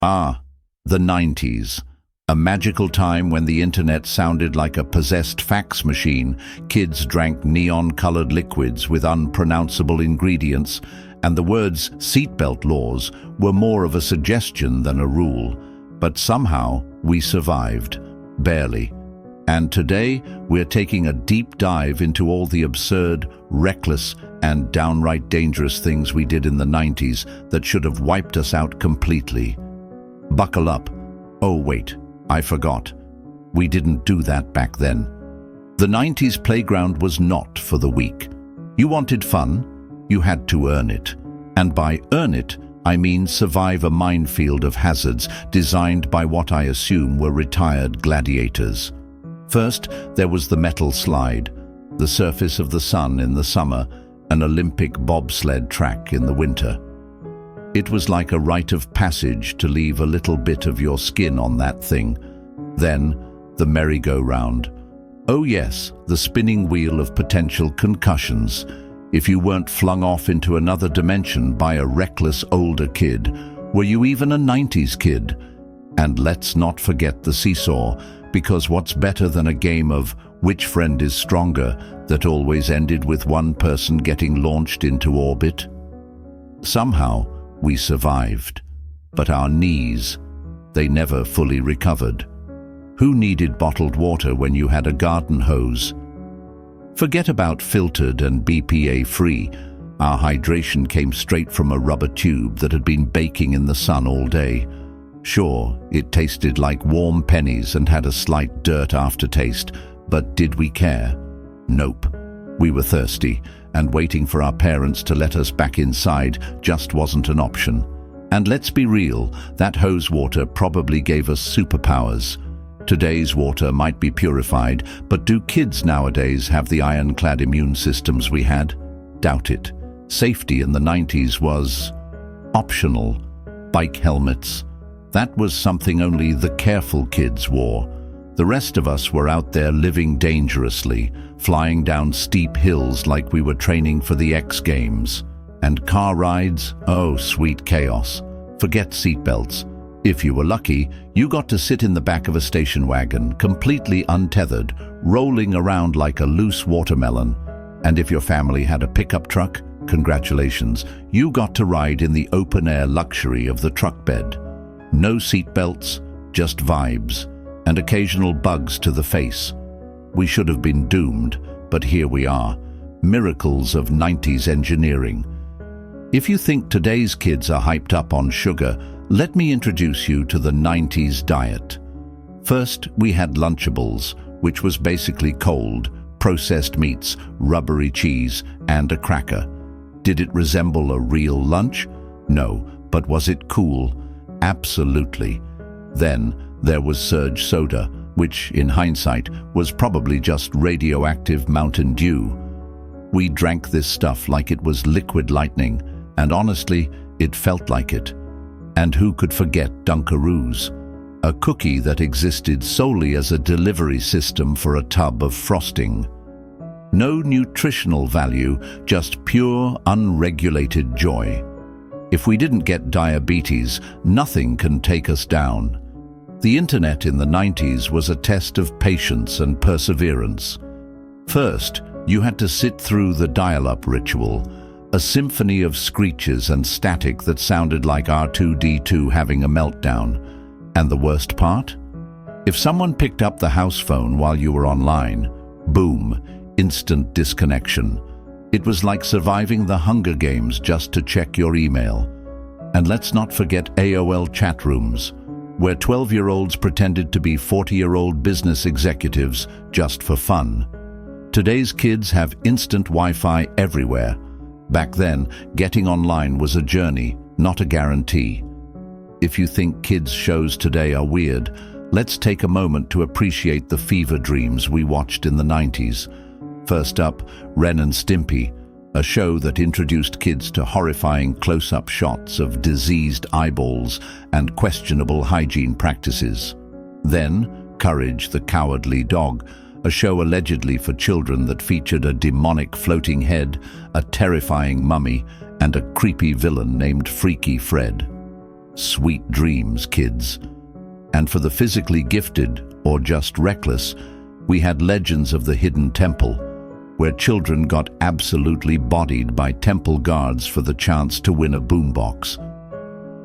Ah, the 90s. A magical time when the internet sounded like a possessed fax machine, kids drank neon-colored liquids with unpronounceable ingredients, and the words seatbelt laws were more of a suggestion than a rule. But somehow we survived, barely. And today we're taking a deep dive into all the absurd, reckless, and downright dangerous things we did in the 90s that should have wiped us out completely. Buckle up. Oh wait, I forgot. We didn't do that back then. The 90s playground was not for the weak. You wanted fun? You had to earn it. And by earn it, I mean survive a minefield of hazards designed by what I assume were retired gladiators. First, there was the metal slide, the surface of the sun in the summer, an Olympic bobsled track in the winter. It was like a rite of passage to leave a little bit of your skin on that thing. Then, the merry-go-round. Oh yes, the spinning wheel of potential concussions. If you weren't flung off into another dimension by a reckless older kid, were you even a 90s kid? And let's not forget the seesaw, because what's better than a game of which friend is stronger that always ended with one person getting launched into orbit? Somehow, we survived. But our knees, they never fully recovered. Who needed bottled water when you had a garden hose? Forget about filtered and BPA-free. Our hydration came straight from a rubber tube that had been baking in the sun all day. Sure, it tasted like warm pennies and had a slight dirt aftertaste, but did we care? Nope. We were thirsty, and waiting for our parents to let us back inside just wasn't an option. And let's be real, that hose water probably gave us superpowers. Today's water might be purified, but do kids nowadays have the iron-clad immune systems we had? Doubt it. Safety in the 90s was optional. Bike helmets. That was something only the careful kids wore. The rest of us were out there living dangerously, flying down steep hills like we were training for the X Games. And car rides? Oh, sweet chaos. Forget seatbelts. If you were lucky, you got to sit in the back of a station wagon, completely untethered, rolling around like a loose watermelon. And if your family had a pickup truck, congratulations, you got to ride in the open-air luxury of the truck bed. No seatbelts, just vibes, and occasional bugs to the face. We should have been doomed, but here we are. Miracles of 90s engineering. If you think today's kids are hyped up on sugar, let me introduce you to the 90s diet. First, we had Lunchables, which was basically cold, processed meats, rubbery cheese, and a cracker. Did it resemble a real lunch? No, but was it cool? Absolutely. Then there was Surge Soda, which, in hindsight, was probably just radioactive Mountain Dew. We drank this stuff like it was liquid lightning, and honestly, it felt like it. And who could forget Dunkaroos, a cookie that existed solely as a delivery system for a tub of frosting. No nutritional value, just pure, unregulated joy. If we didn't get diabetes, nothing can take us down. The internet in the 90s was a test of patience and perseverance. First, you had to sit through the dial-up ritual, a symphony of screeches and static that sounded like R2-D2 having a meltdown. And the worst part? If someone picked up the house phone while you were online, boom, instant disconnection. It was like surviving the Hunger Games just to check your email. And let's not forget AOL chat rooms, where 12-year-olds pretended to be 40-year-old business executives just for fun. Today's kids have instant Wi-Fi everywhere. Back then, getting online was a journey, not a guarantee. If you think kids' shows today are weird, let's take a moment to appreciate the fever dreams we watched in the 90s. First up, Ren and Stimpy, a show that introduced kids to horrifying close-up shots of diseased eyeballs and questionable hygiene practices. Then, Courage the Cowardly Dog, a show allegedly for children that featured a demonic floating head, a terrifying mummy, and a creepy villain named Freaky Fred. Sweet dreams, kids. And for the physically gifted, or just reckless, we had Legends of the Hidden Temple, where children got absolutely bodied by temple guards for the chance to win a boombox.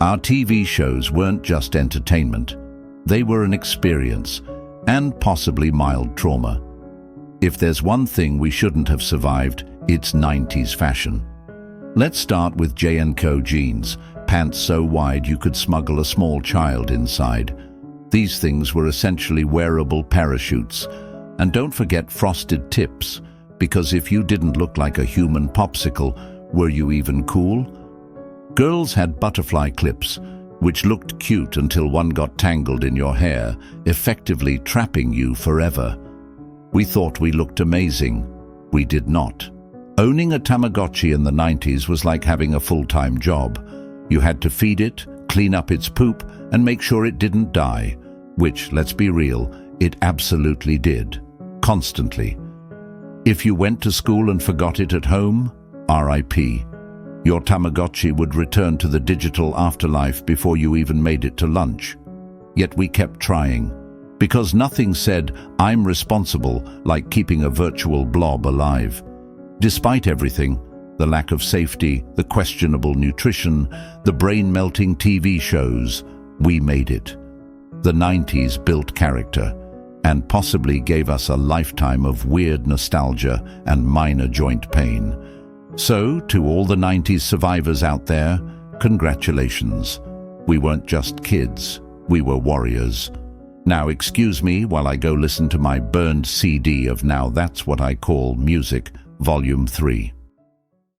Our TV shows weren't just entertainment. They were an experience, and possibly mild trauma. If there's one thing we shouldn't have survived, it's 90s fashion. Let's start with J&Co jeans, pants so wide you could smuggle a small child inside. These things were essentially wearable parachutes. And don't forget frosted tips, because if you didn't look like a human popsicle, were you even cool? Girls had butterfly clips, which looked cute until one got tangled in your hair, effectively trapping you forever. We thought we looked amazing. We did not. Owning a Tamagotchi in the 90s was like having a full-time job. You had to feed it, clean up its poop, and make sure it didn't die, which, let's be real, it absolutely did. Constantly. If you went to school and forgot it at home, RIP. Your Tamagotchi would return to the digital afterlife before you even made it to lunch. Yet we kept trying, because nothing said, "I'm responsible," like keeping a virtual blob alive. Despite everything, the lack of safety, the questionable nutrition, the brain-melting TV shows, we made it. The 90s built character, and possibly gave us a lifetime of weird nostalgia and minor joint pain. So, to all the 90s survivors out there, congratulations. We weren't just kids, we were warriors. Now excuse me while I go listen to my burned CD of Now That's What I Call Music, Volume 3.